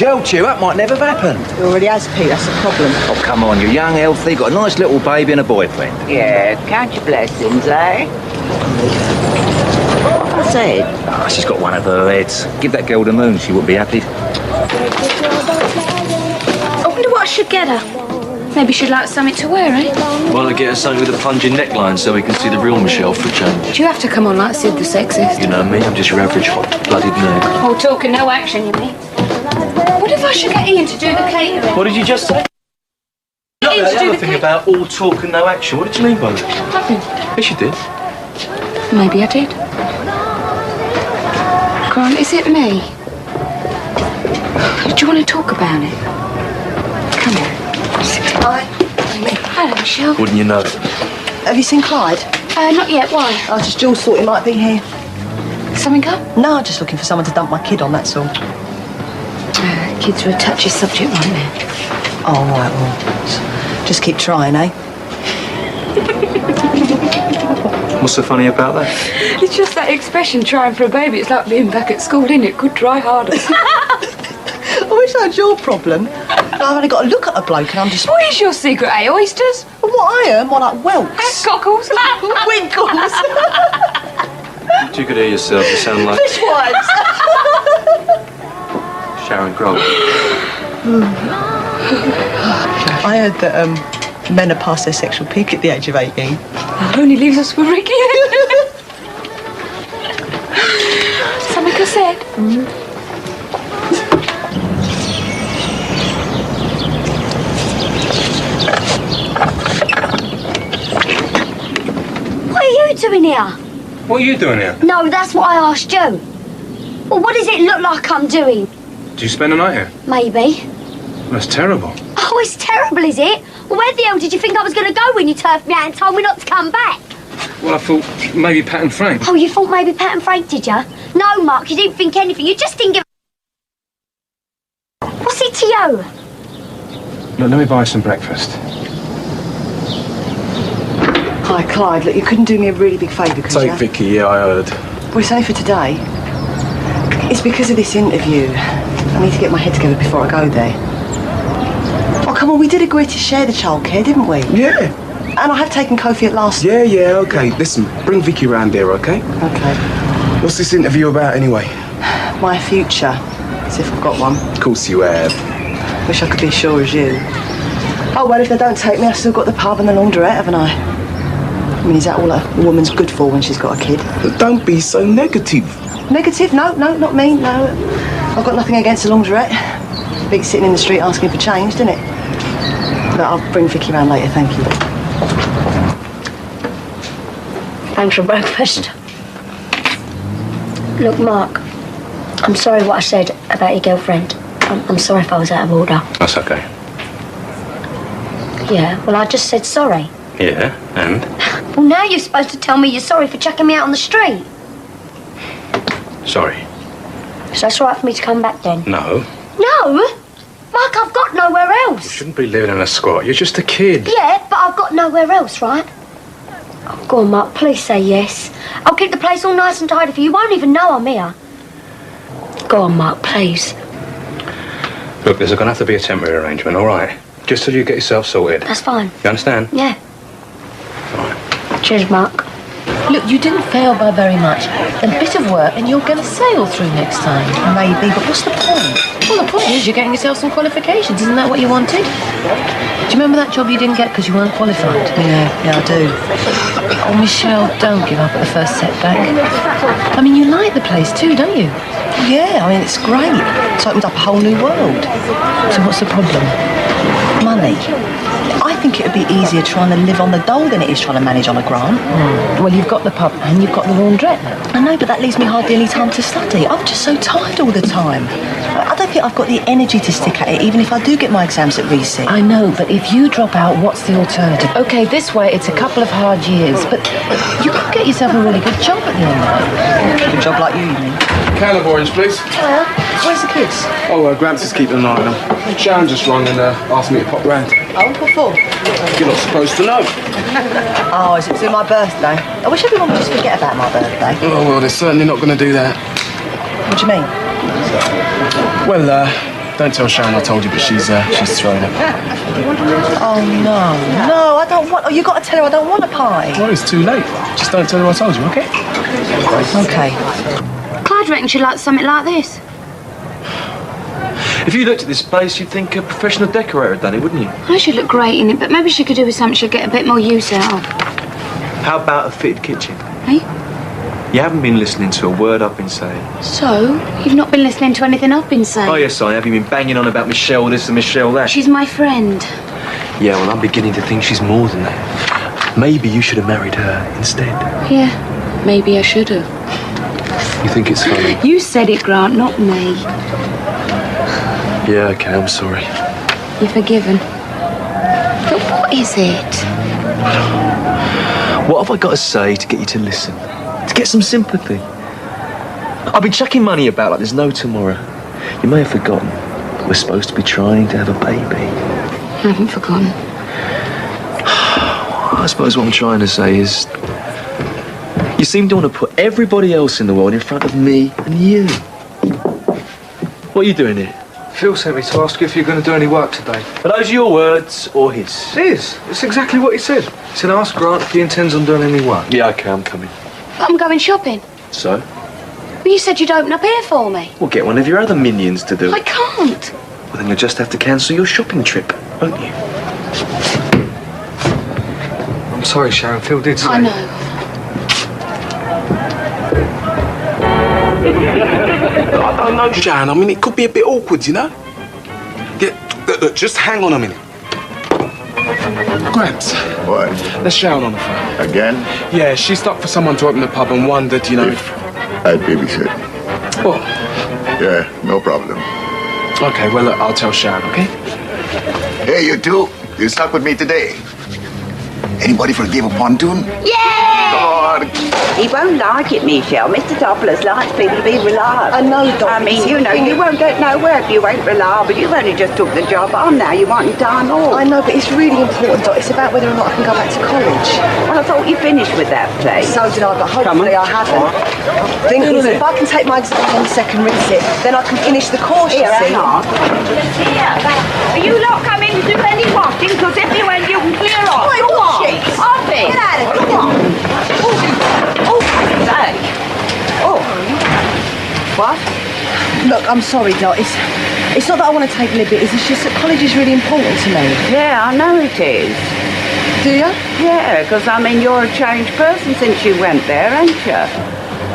Michelle, cheer up, might never have happened. It already has, Pete, that's the problem. Oh, come on, you're young, healthy, got a nice little baby and a boyfriend. Yeah, count your blessings, eh? What I said? Oh, she's got one of her heads. Give that girl the moon, she wouldn't be happy. I wonder what I should get her. Maybe she'd like something to wear, eh? Why not get her something with a plunging neckline so we can see the real Michelle for a change? Do you have to come on like Sid the Sexist? You know me, I'm just your average hot-blooded nerd. All talk and no action, you mean? What if I should get Ian to do the catering? What did you just say? Ian to do The the thing catering? about all talk and no action, what did you mean by that? Nothing. Yes, you did. Maybe I did. Grant, is it me? Do you want to talk about it? Come on. Hi. Hello, Michelle. Wouldn't you know? Have you seen Clyde? Not yet. Why? I just Jules thought he might be here. Something up? No, just looking for someone to dump my kid on, that's all. Kids are a touchy subject, aren't they? Oh, right, well, just keep trying, eh? What's so funny about that? It's just that expression, trying for a baby. It's like being back at school, isn't it? Could try harder. I wish that was your problem. I've only got to look at a bloke and I'm just... What is your secret, eh? Oysters? Well, what I am, more like whelks. Cockles? Winkles. You could hear yourself, you sound like Fishwives. Sharon Grove. I heard that men are past their sexual peak at the age of 18. Only leaves us for Ricky. Something I said. What are you doing here? What are you doing here? No, that's what I asked you. Well, what does it look like I'm doing? Did you spend the night here? Maybe. That's terrible. Oh, it's terrible, is it? Well, where the hell did you think I was going to go when you turfed me out and told me not to come back? Well, I thought maybe Pat and Frank. Oh, you thought maybe Pat and Frank, did you? No, Mark, you didn't think anything. You just didn't give a... What's it to you? Look, let me buy you some breakfast. Hi, Clyde. Look, you couldn't do me a really big favour, could you? Take Vicky, yeah, I heard. Well, it's only for today. It's because of this interview. I need to get my head together before I go there. Oh, come on, we did agree to share the childcare, didn't we? Yeah. And I have taken Kofi at last... Yeah, okay. Listen, bring Vicky round here, okay? Okay. What's this interview about, anyway? My future. As if I've got one. Of course you have. Wish I could be as sure as you. Oh, well, if they don't take me, I've still got the pub and the laundrette, haven't I? I mean, is that all a woman's good for when she's got a kid? But don't be so negative. Negative? No, not me, no. I've got nothing against the laundrette. Beats sitting in the street asking for change, doesn't it? But I'll bring Vicky round later, thank you. Thanks for breakfast. Look, Mark, I'm sorry what I said about your girlfriend. I'm sorry if I was out of order. That's okay. Yeah, well, I just said sorry. Yeah, and? Well, now you're supposed to tell me you're sorry for chucking me out on the street. Sorry. So that's all right for me to come back then? No. No? Mark, I've got nowhere else. You shouldn't be living in a squat. You're just a kid. Yeah, but I've got nowhere else, right? Oh, go on, Mark, please say yes. I'll keep the place all nice and tidy for you. You won't even know I'm here. Go on, Mark, please. Look, there's going to have to be a temporary arrangement, all right? Just till you get yourself sorted. That's fine. You understand? Yeah. All right. Cheers, Mark. Look, you didn't fail by very much. A bit of work and you're going to sail through next time. Maybe, but what's the point? Well, the point is you're getting yourself some qualifications. Isn't that what you wanted? Do you remember that job you didn't get because you weren't qualified? Yeah, I do. Oh, Michelle, don't give up at the first setback. I mean, you like the place too, don't you? Yeah, I mean, it's great. It's opened up a whole new world. So what's the problem? Money. I think it would be easier trying to live on the dole than it is trying to manage on a grant. Well, you've got the pub and you've got the laundrette now. I know, but that leaves me hardly any time to study. I'm just so tired all the time. I don't think I've got the energy to stick at it, even if I do get my exams at resit. I know, but if you drop out, what's the alternative? OK, this way it's a couple of hard years, but you could get yourself a really good job at the end of it. A job like you mean? Can of orange, please. Hello. Where's the kids? Oh, Gramps is keeping an eye on them. Sharon just rang and asked me to pop round. Oh, what for? You're not supposed to know. Oh, is it to my birthday? I wish everyone would just forget about my birthday. Oh, well, they're certainly not going to do that. What do you mean? Well, Don't tell Sharon I told you, but she's throwing it. Oh, no, I don't want... Oh, you got to tell her I don't want a pie. Well, it's too late. Just don't tell her I told you, OK? OK. Clyde reckons she'd like something like this. If you looked at this place, you'd think a professional decorator had done it, wouldn't you? I should look great in it, but maybe she could do with something she'll get a bit more use out of. How about a fitted kitchen? Hey? You haven't been listening to a word I've been saying. So, you've not been listening to anything I've been saying? Oh, yes, I have. You've been banging on about Michelle this and Michelle that. She's my friend. Yeah, well, I'm beginning to think she's more than that. Maybe you should have married her instead. Yeah, maybe I should have. You think it's funny? You said it, Grant, not me. Yeah, OK, I'm sorry. You're forgiven. But what is it? What have I got to say to get you to listen? To get some sympathy? I've been chucking money about like there's no tomorrow. You may have forgotten, but we're supposed to be trying to have a baby. I haven't forgotten. I suppose what I'm trying to say is you seem to want to put everybody else in the world in front of me and you. What are you doing here? Phil sent me to ask you if you're going to do any work today. Are those your words or his? It is. It's exactly what he said. He said ask Grant if he intends on doing any work. Yeah, OK, I'm coming. I'm going shopping. So? But you said you'd open up here for me. We'll get one of your other minions to do I it. can't. Well, then you'll just have to cancel your shopping trip, won't you? I'm sorry, Sharon. Phil did say. I know. I don't know, Sharon. I mean, it could be a bit awkward, you know? Yeah, look, just hang on a minute. Gramps, What? there's Sharon on the phone. Again? Yeah, she stopped for someone to open the pub and wondered, you know... If I'd babysit. What? Yeah, no problem. OK, well, look, I'll tell Sharon, OK? Hey, you two. You stuck with me today. Anybody forgive a pontoon? Yeah! God. He won't like it, Michelle. Mr. Topless likes people to be reliable. I know, Doc. I mean, you know, you won't get no work if you ain't reliable. You've only just took the job on now. You want time off. I know, but it's really important, Doc. It's about whether or not I can go back to college. Well, I thought you finished with that place. So did I, but hopefully I haven't. Thing is, if I can take my exam on the second resit, then I can finish the course, you Here, see. hang on. Are you not coming to do any washing? Because if you ain't, you can clear off. Wait, Go on. what? Off it. Get out of it, come on. Say. Oh. What? Look, I'm sorry, Dot. It's not that I want to take liberties. It's just that college is really important to me. Yeah, I know it is. Do you? Yeah, because, I mean, you're a changed person since you went there, ain't you?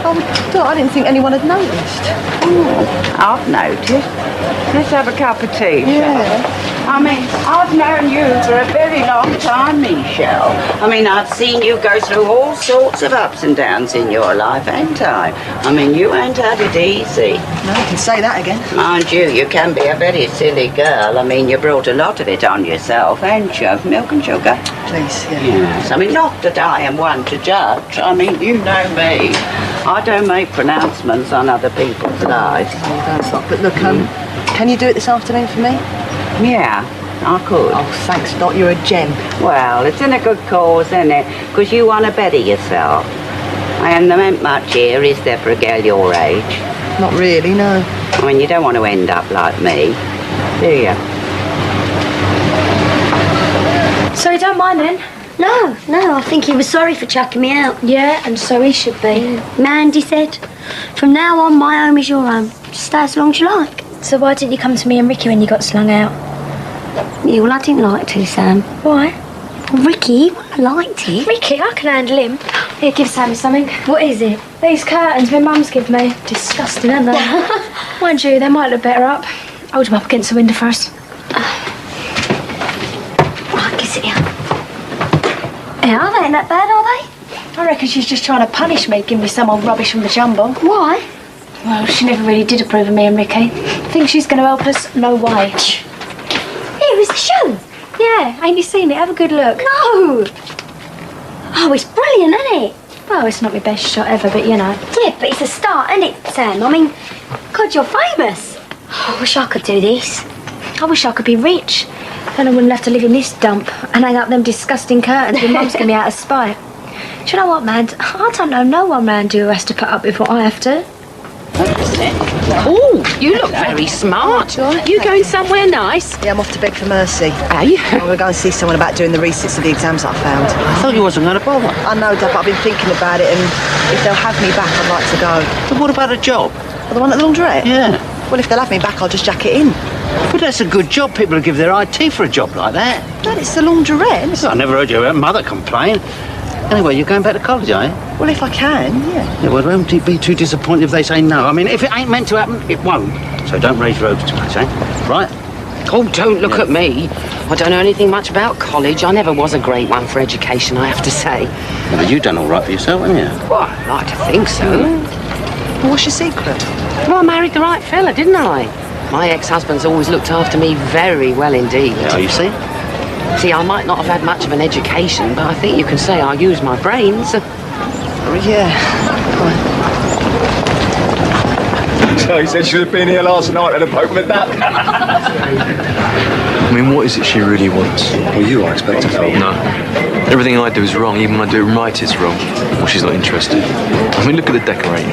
Oh, Dot, I didn't think anyone had noticed. I've noticed. Let's have a cup of tea. Yeah. I mean, I've known you for a very long time, Michelle. I mean, I've seen you go through all sorts of ups and downs in your life, ain't I? I mean, you ain't had it easy. No, you can say that again. Mind you, you can be a very silly girl. I mean, you brought a lot of it on yourself, ain't you? Milk and sugar. Please, yeah. Yes. I mean, not that I am one to judge. I mean, you know me. I don't make pronouncements on other people's lives. Oh, don't stop. But look, can you do it this afternoon for me? Yeah, I could. Oh, thanks, Dot. You're a gem. Well, it's in a good cause, isn't it? Because you want to better yourself. And there ain't much here, is there, for a girl your age? Not really, no. I mean, you don't want to end up like me, do you? So you don't mind then? No, I think he was sorry for chucking me out. Yeah, and so he should be. Mandy said, from now on, my home is your home. Just stay as long as you like. So why didn't you come to me and Ricky when you got slung out? Yeah, well, I didn't like to, Sam. Why? Well, Ricky wouldn't have liked it. Ricky, I can handle him. Here, give Sam something. What is it? These curtains my mum's give me. Disgusting, aren't they? Mind you, they might look better up. Hold them up against the window for us. Right, kiss it here. Yeah, they ain't that bad, are they? I reckon she's just trying to punish me, give me some old rubbish from the jumble. Why? Well, she never really did approve of me and Ricky. Think she's going to help us? No way. Here is the show. Yeah, ain't you seen it? Have a good look. No. Oh, it's brilliant, isn't it? Well, it's not my best shot ever, but you know. Yeah, but it's a start, isn't it, Sam? I mean, God, you're famous. I wish I could do this. I wish I could be rich. Then I wouldn't have to live in this dump and hang up them disgusting curtains when Mum's going to be out of spite. Do you know what, Mad? I don't know no one round here who has to put up with what I have to. Oh, you look very smart. You going somewhere nice? Yeah, I'm off to beg for mercy. Are you? I'm going to go and see someone about doing the resits of the exams I found. I thought you wasn't going to bother. I know, Dad, but I've been thinking about it, and if they'll have me back, I'd like to go. But what about a job? Well, the one at the laundrette? Yeah. Well, if they'll have me back, I'll just jack it in. But that's a good job. People will give their IT for a job like that. Dad, it's the laundrette. I never heard your mother complain. Anyway, you're going back to college, are you? Well, if I can, yeah. Yeah, well, don't be too disappointed if they say no. I mean, if it ain't meant to happen, it won't. So don't raise your hopes too much, eh? Right? Oh, don't look at me. I don't know anything much about college. I never was a great one for education, I have to say. Yeah, but you've done all right for yourself, haven't you? Well, I'd like to think so. Well, what's your secret? Well, I married the right fella, didn't I? My ex-husband's always looked after me very well indeed. Yeah, you see? See, I might not have had much of an education, but I think you can say I use my brains. Yeah. So he said she would have been here last night at a poke with that. I mean, what is it she really wants? Well, you are expecting to. No. Everything I do is wrong. Even when I do it right, it's wrong. Well, she's not interested. I mean, look at the decorating.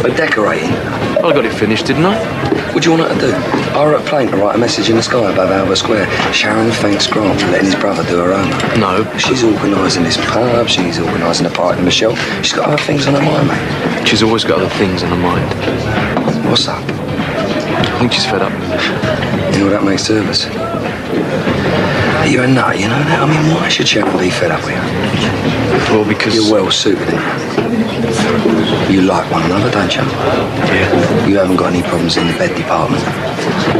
But decorating? I got it finished, didn't I? What do you want her to do? I wrote a plane to write a message in the sky above Albert Square. Sharon thanks Grant for letting his brother do her own. No. She's organising this pub, she's organising a party with Michelle. She's got other things on her mind, mate. She's always got other things on her mind. What's up? I think she's fed up. You know, that makes nervous. You're a nut, you know that? I mean, why should Sharon be fed up with you? Well, because... You're well suited, aren't you? You like one another, don't you? Yeah. You haven't got any problems in the bed department,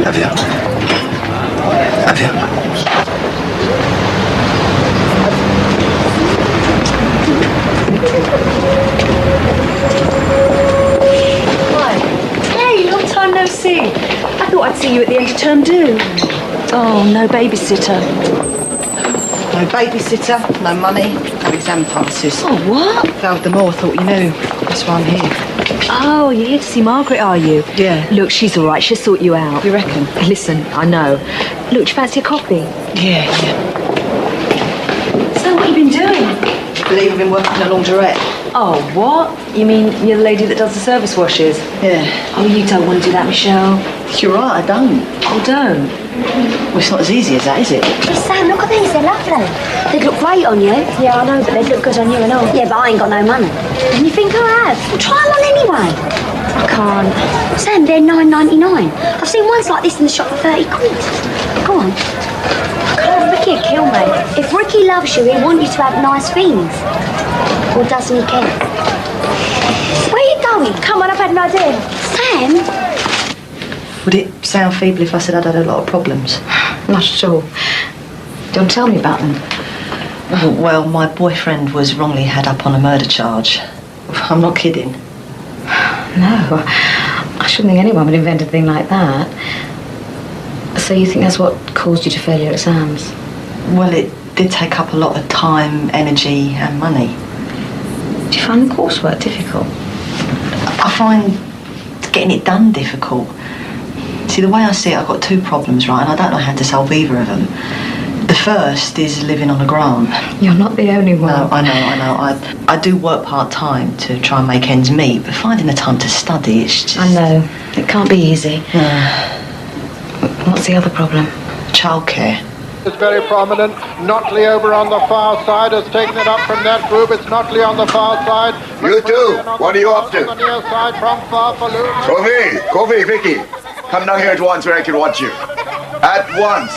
have you? Have you? Hey, long time no see. I thought I'd see you at the end of term do. Oh, no babysitter. No babysitter, no money, no exam passes. Oh, what? Failed them all, thought you knew. That's why I'm here. Oh, you're here to see Margaret, are you? Yeah. Look, she's all right. She'll sort you out. You reckon? Listen, I know. Look, do you fancy a coffee? Yeah. So, what have you been doing? I believe I've been working in a laundrette. Oh, what? You mean you're the lady that does the service washes? Yeah. Oh, you don't want to do that, Michelle. You're right, I don't. Oh, don't? Well, it's not as easy as that, is it? Hey, Sam, look at these. They're lovely. They look great on you. Yeah, I know, but they look good on you and all. Yeah, but I ain't got no money. And you think I have? Well, try them on anyway. I can't. Sam, they're $9.99. I've seen ones like this in the shop for 30 quid. Go on. Ricky'd kill me. If Ricky loves you, he'll want you to have nice things. Or doesn't he care? Where are you going? Come on, I've had an idea. Sam? Would it sound feeble if I said I'd had a lot of problems? Not at all. Don't tell me about them. Well, my boyfriend was wrongly had up on a murder charge. I'm not kidding. No, I shouldn't think anyone would invent a thing like that. So you think that's what caused you to fail your exams? Well, it did take up a lot of time, energy and money. Do you find the coursework difficult? I find getting it done difficult. See, the way I see it, I've got two problems, right, and I don't know how to solve either of them. The first is living on a grant. You're not the only one. No, I know. I do work part-time to try and make ends meet, but finding the time to study, it's just... I know. It can't be easy. What's the other problem? Childcare. It's very prominent. Notley over on the far side has taken it up from that group. It's Notley on the far side. You two, what are you up to? On the near side from Farfaloo. Kofi, Vicky, come down here at once where I can watch you. At once.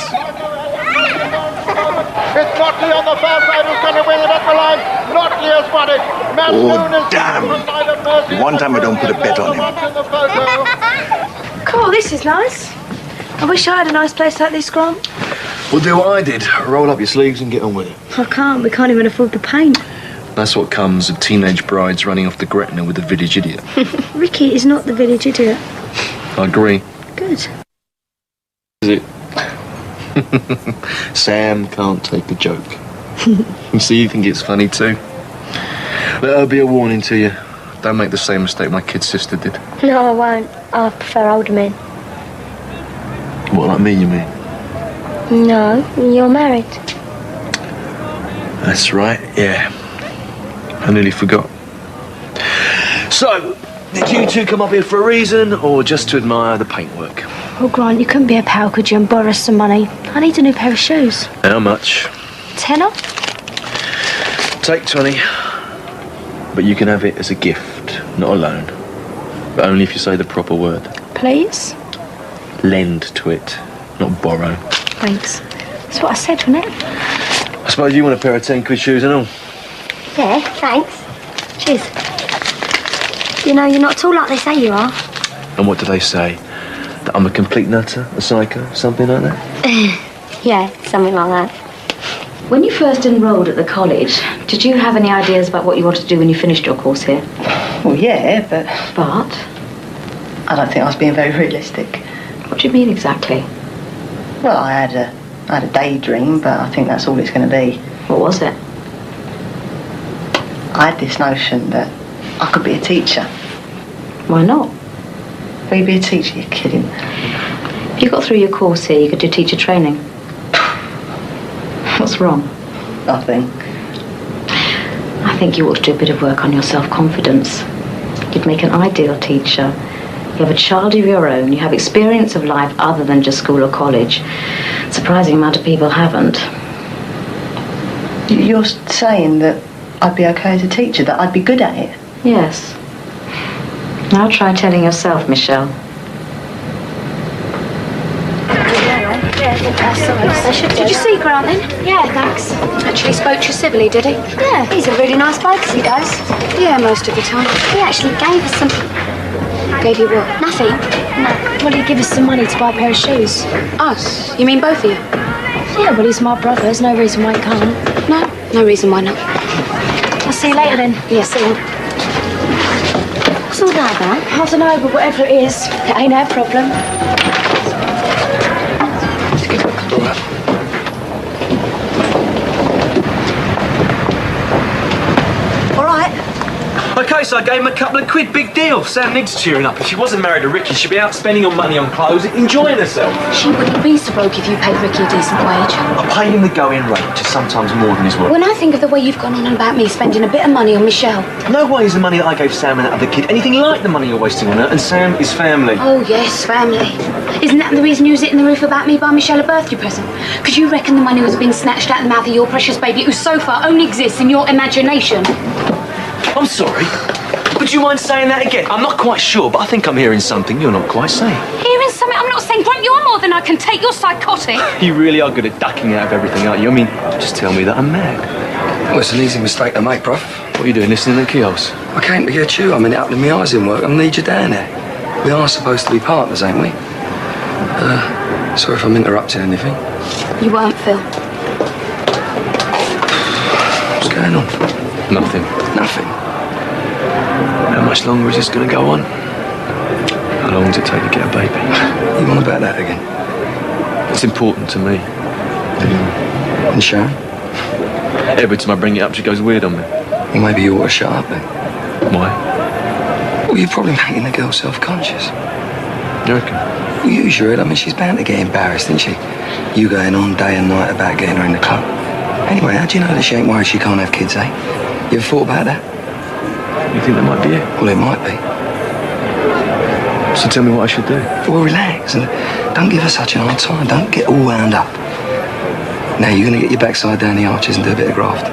It's Notley on the far side who's going to win it up the line. Notley has won it. Oh, damn. One time I don't put a bet on him. Cool, this is nice. I wish I had a nice place like this, Grant. Well, do what I did. Roll up your sleeves and get on with it. I can't. We can't even afford the paint. That's what comes of teenage brides running off the Gretna with a village idiot. Ricky is not the village idiot. I agree. Good. Is it? Sam can't take a joke. You see, you think it's funny too. That'll be a warning to you. Don't make the same mistake my kid sister did. No, I won't. I prefer older men. What, like me, you mean? No, you're married. That's right, yeah. I nearly forgot. So, Did you two come up here for a reason, or just to admire the paintwork? Well, Grant, you couldn't be a pal, could you, and borrow us some money? I need a new pair of shoes. How much? Tenner? Take 20. But you can have it as a gift, not a loan. But only if you say the proper word. Please? Lend to it, not borrow. Thanks. That's what I said, wasn't it? I suppose you want a pair of 10 quid shoes and all. Yeah, thanks. Cheers. You know, you're not at all like they say you are. And what do they say? That I'm a complete nutter, a psycho, something like that? Yeah, something like that. When you first enrolled at the college, did you have any ideas about what you wanted to do when you finished your course here? Well, yeah, but I don't think I was being very realistic. What do you mean exactly? Well, I had a daydream, but I think that's all it's going to be. What was it? I had this notion that I could be a teacher. Why not? Will you be a teacher? You're kidding. If you got through your course here, you could do teacher training. What's wrong? Nothing. I think you ought to do a bit of work on your self-confidence. You'd make an ideal teacher. You have a child of your own. You have experience of life other than just school or college. Surprising amount of people haven't. You're saying that I'd be okay as a teacher, that I'd be good at it? Yes. Now try telling yourself, Michelle. Did you see Grant then? Yeah, thanks. Actually spoke to you civilly, did he? Yeah, he's a really nice bloke, as he does. Yeah, most of the time. He actually gave us some... Gave you what? Nothing. No. Well, he'd give us some money to buy a pair of shoes. Us? You mean both of you? Yeah, well, he's my brother. There's no reason why he can't. No reason why not. I'll see you later then. Yeah, see you. What's all that about? I don't know, but whatever it is, it ain't our problem. All right. Okay, so I gave him a couple of quid, big deal. Sam needs cheering up. If she wasn't married to Ricky, she'd be out spending her money on clothes, enjoying herself. She wouldn't be so broke if you paid Ricky a decent wage. I paid him the going rate, which is sometimes more than his worth. When I think of the way you've gone on about me spending a bit of money on Michelle. No way is the money that I gave Sam and that other kid anything like the money you're wasting on her, and Sam is family. Oh, yes, family. Isn't that the reason you was hitting the roof about me buying Michelle a birthday present? Because you reckon the money was being snatched out of the mouth of your precious baby who so far only exists in your imagination. I'm sorry. Would you mind saying that again? I'm not quite sure, but I think I'm hearing something you're not quite saying. Hearing something I'm not saying, Grant, you're more than I can take. You're psychotic. You really are good at ducking out of everything, aren't you? I mean, just tell me that I'm mad. Well, it's an easy mistake to make, bruv. What are you doing, listening to the keels? I came to get you. I mean, it happened to me eyes in work. I need you down there. We are supposed to be partners, ain't we? Sorry if I'm interrupting anything. You weren't, Phil. What's going on? Nothing. Nothing? How much longer is this going to go on? How long does it take to get a baby? You on about that again? It's important to me. And Sharon? Every time I bring it up, she goes weird on me. Well, maybe you ought to shut up then. Why? Well, you're probably making the girl self-conscious. You reckon? Well, use your head. I mean, she's bound to get embarrassed, isn't she? You going on day and night about getting her in the club. Anyway, how do you know that she ain't worried she can't have kids, eh? You ever thought about that? You think that might be it? Well, it might be. So tell me what I should do. Well, relax and don't give her such a hard time. Don't get all wound up. Now, you're going to get your backside down the arches and do a bit of graft.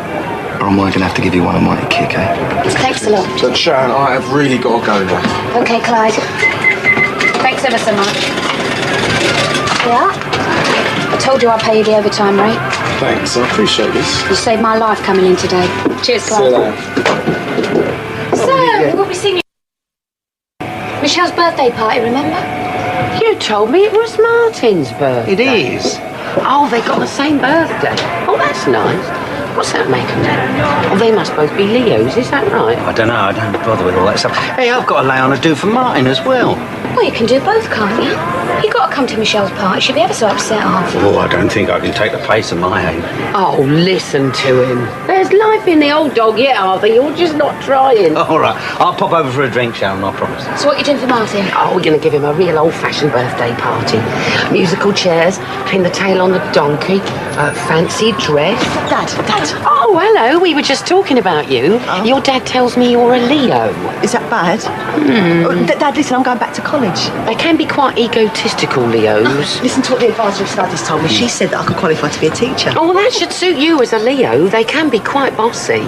Or am I going to have to give you one a mighty kick, eh? Thanks a lot. But Sharon, I have really got to go now. Okay, Clyde. Thanks ever so much. Yeah? I told you I'd pay you the overtime rate. Thanks, I appreciate this. You saved my life coming in today. Cheers, See you Clyde. later. So, we'll be seeing you. Michelle's birthday party, remember? You told me it was Martin's birthday. It is. Oh, they got the same birthday. Oh, that's nice. What's that make them then? Oh, they must both be Leos, is that right? I don't know, I don't bother with all that stuff. Hey, I've got a lay on to do for Martin as well. Well, you can do both, can't you? You got to come to Michelle's party. She'll be ever so upset after. Oh, I don't think I can take the pace of my aim. Oh, listen to him. There's life in the old dog yet, Arthur. You're just not trying. All right, I'll pop over for a drink, Sharon, I promise. So what are you doing for Martin? Oh, we're going to give him a real old-fashioned birthday party. Musical chairs, pin the tail on the donkey, fancy dress. Dad. Oh, hello. We were just talking about you. Oh. Your dad tells me you're a Leo. Is that bad? Oh, Dad, listen, I'm going back to college. They can be quite egotistical, Leos. Listen to what the advisor of studies told me. She said that I could qualify to be a teacher. Oh, well, that should suit you as a Leo. They can be quite bossy.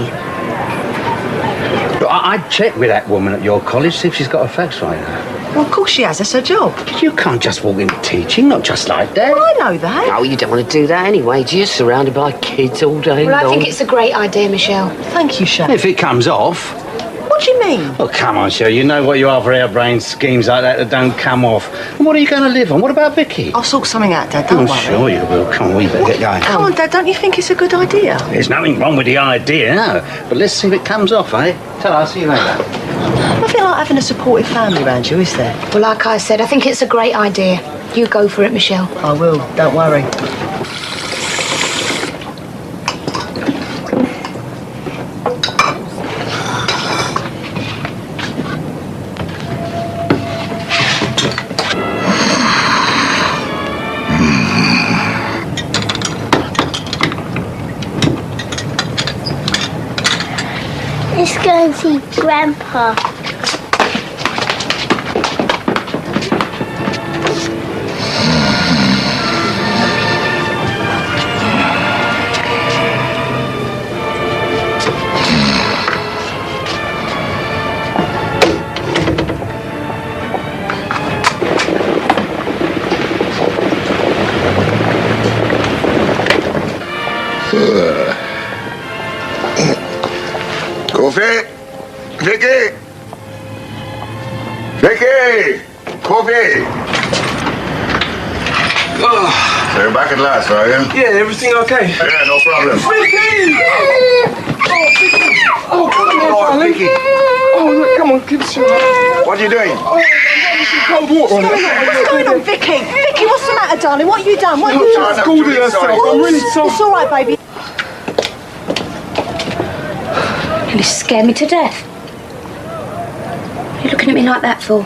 I'd check with that woman at your college, see if she's got her facts right. Well, of course she has. That's her job. You can't just walk into teaching, not just like that. Well, I know that. Oh, you don't want to do that anyway. You're surrounded by kids all day Well, long. I think it's a great idea, Michelle. Thank you, Sharon. If it comes off. What do you mean? Oh, come on, Cheryl. You know what you are for airbrained schemes like that don't come off. And what are you going to live on? What about Vicky? I'll sort something out, Dad. Don't worry. Sure you will. Come on, we better get going. Come on, Dad. Don't you think it's a good idea? There's nothing wrong with the idea, no. But let's see if it comes off, eh? Tell us, see you later. Nothing like having a supportive family around you, is there? Well, like I said, I think it's a great idea. You go for it, Michelle. I will. Don't worry. Let's go and see Grandpa. Coffee? Vicky? Vicky! Coffee! Oh. So you're back at last, are you? Yeah, everything okay? Yeah, no problem. Vicky! Oh, come on, darling. Vicky. Oh, look, come on, give us your hand. What are you doing? Oh, I'm some cold water on it. What's going on, Vicky? Vicky, what's the matter, darling? What have you done? What have you She's done? scalded herself. I'm really sorry. It's all right, baby. You scared me to death. What are you looking at me like that for?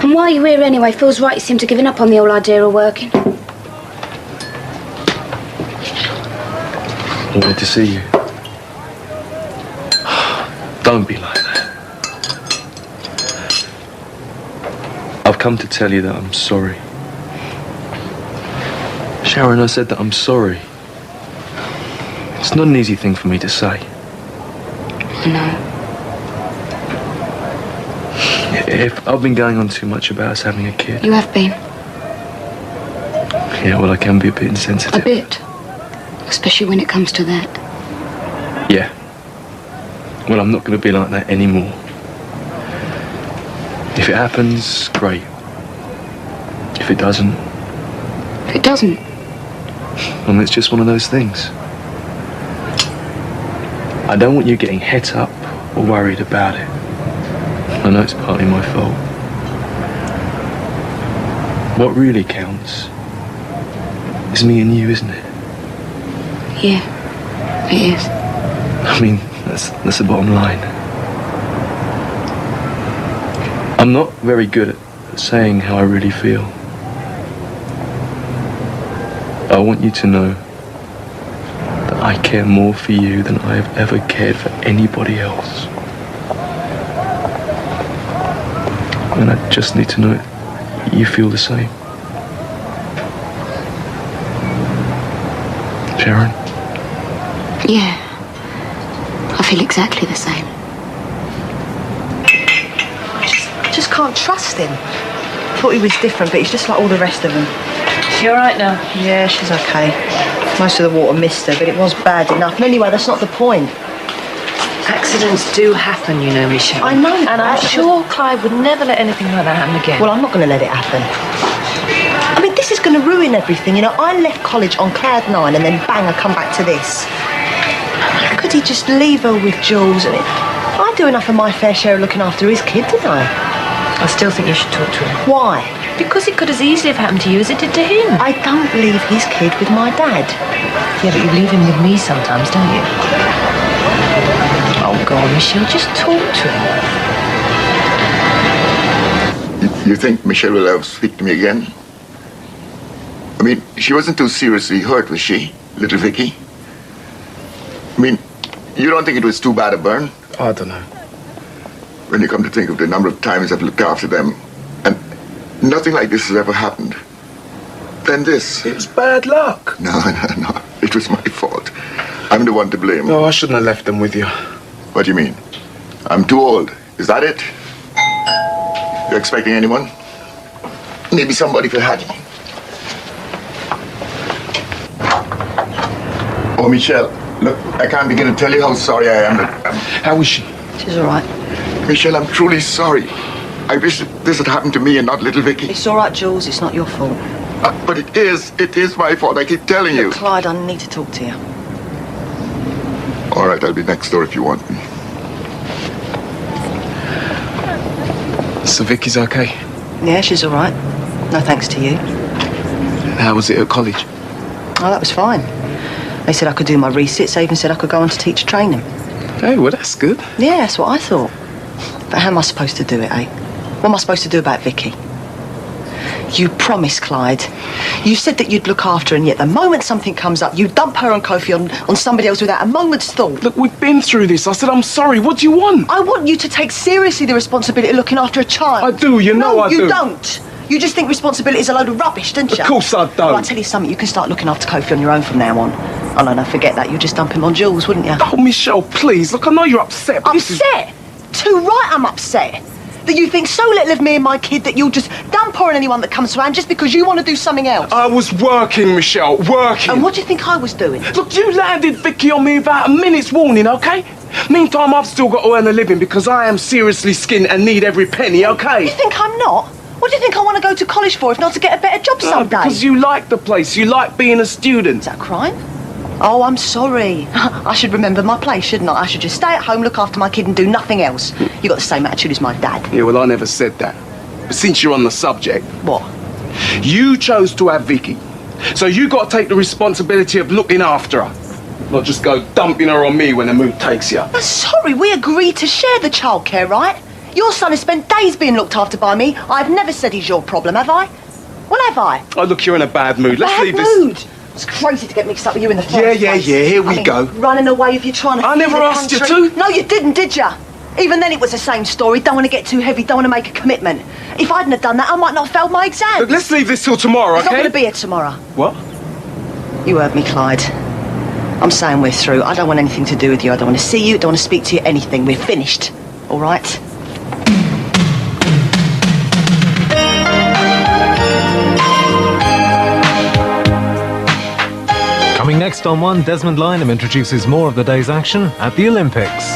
And why are you here anyway? Feels right you seem to have given up on the whole idea of working. I wanted to see you. Don't be like that. I've come to tell you that I'm sorry. Sharon, I said that I'm sorry. It's not an easy thing for me to say. No. If I've been going on too much about us having a kid. You have been. Yeah, well, I can be a bit insensitive. A bit. Especially when it comes to that. Yeah. Well, I'm not going to be like that anymore. If it happens, great. If it doesn't... If it doesn't? Well, it's just one of those things. I don't want you getting het up or worried about it. I know it's partly my fault. What really counts is me and you, isn't it? Yeah, it is. I mean, that's the bottom line. I'm not very good at saying how I really feel. I want you to know that I care more for you than I have ever cared for anybody else. And I just need to know you feel the same. Sharon? Yeah. I feel exactly the same. I just can't trust him. Thought he was different, but he's just like all the rest of them. She all right now? Yeah, she's okay. Most of the water missed her, but it was bad enough. And anyway, that's not the point. Accidents do happen, you know, Michelle. I know. And I'm sure Clive would never let anything like that happen again. Well, I'm not going to let it happen. I mean, this is going to ruin everything. You know, I left college on cloud 9 and then bang, I come back to this. Could he just leave her with Jules? I do enough of my fair share of looking after his kid, didn't I? I still think you should talk to him. Why? Because it could as easily have happened to you as it did to him. I don't leave his kid with my dad. Yeah, but you leave him with me sometimes, don't you? Oh, God, Michelle, just talk to him. You think Michelle will ever speak to me again? I mean, she wasn't too seriously hurt, was she, little Vicky? I mean, you don't think it was too bad a burn? I don't know. When you come to think of the number of times I've looked after them, and nothing like this has ever happened. Then this. It was bad luck. No. It was my fault. I'm the one to blame. No, I shouldn't have left them with you. What do you mean? I'm too old. Is that it? You're expecting anyone? Maybe somebody for Hattie. Oh, Michelle, look, I can't begin to tell you how sorry I am. How is she? She's all right. Michelle, I'm truly sorry. I wish that this had happened to me and not little Vicky. It's all right, Jules. It's not your fault. But it is my fault. I keep telling you. Look, Clyde, I need to talk to you. All right, I'll be next door if you want me. So Vicky's okay? Yeah, she's all right. No thanks to you. How was it at college? Oh, that was fine. They said I could do my resits. They even said I could go on to teacher training. Hey, well, that's good. Yeah, that's what I thought. But how am I supposed to do it, eh? What am I supposed to do about Vicky? You promised, Clyde. You said that you'd look after her, and yet the moment something comes up, you dump her and Kofi on somebody else without a moment's thought. Look, we've been through this. I said I'm sorry. What do you want? I want you to take seriously the responsibility of looking after a child. I do, you know I do. No, you don't. You just think responsibility is a load of rubbish, don't you? Of course I don't. Well, I'll tell you something. You can start looking after Kofi on your own from now on. Oh, no, forget that. You'd just dump him on Jules, wouldn't you? Oh, Michelle, please. Look, I know you're upset, but Upset? Too right I'm upset. That you think so little of me and my kid that you'll just dump her on anyone that comes around just because you want to do something else. I was working, Michelle, working. And what do you think I was doing? Look, you landed Vicky on me without a minute's warning, okay? Meantime, I've still got to earn a living because I am seriously skinned and need every penny, okay? You think I'm not? What do you think I want to go to college for if not to get a better job someday? Because you like the place. You like being a student. Is that a crime? Oh, I'm sorry. I should remember my place, shouldn't I? I should just stay at home, look after my kid and do nothing else. You got the same attitude as my dad. Yeah, well, I never said that. But since you're on the subject... What? You chose to have Vicky. So you got to take the responsibility of looking after her. Not just go dumping her on me when the mood takes you. I'm sorry, we agreed to share the childcare, right? Your son has spent days being looked after by me. I've never said he's your problem, have I? Well, have I? Oh, look, you're in a bad mood. Let's leave this... Bad mood? It's crazy to get mixed up with you in the first place. Yeah, here we go. Running away if you're trying to... I never asked you to. No, you didn't, did you? Even then it was the same story. Don't want to get too heavy, don't want to make a commitment. If I hadn't have done that, I might not have failed my exam. Look, let's leave this till tomorrow, It's okay? not going to be here tomorrow. What? You heard me, Clyde. I'm saying we're through. I don't want anything to do with you. I don't want to see you, don't want to speak to you, anything. We're finished. All right? Coming next on One, Desmond Lynham introduces more of the day's action at the Olympics.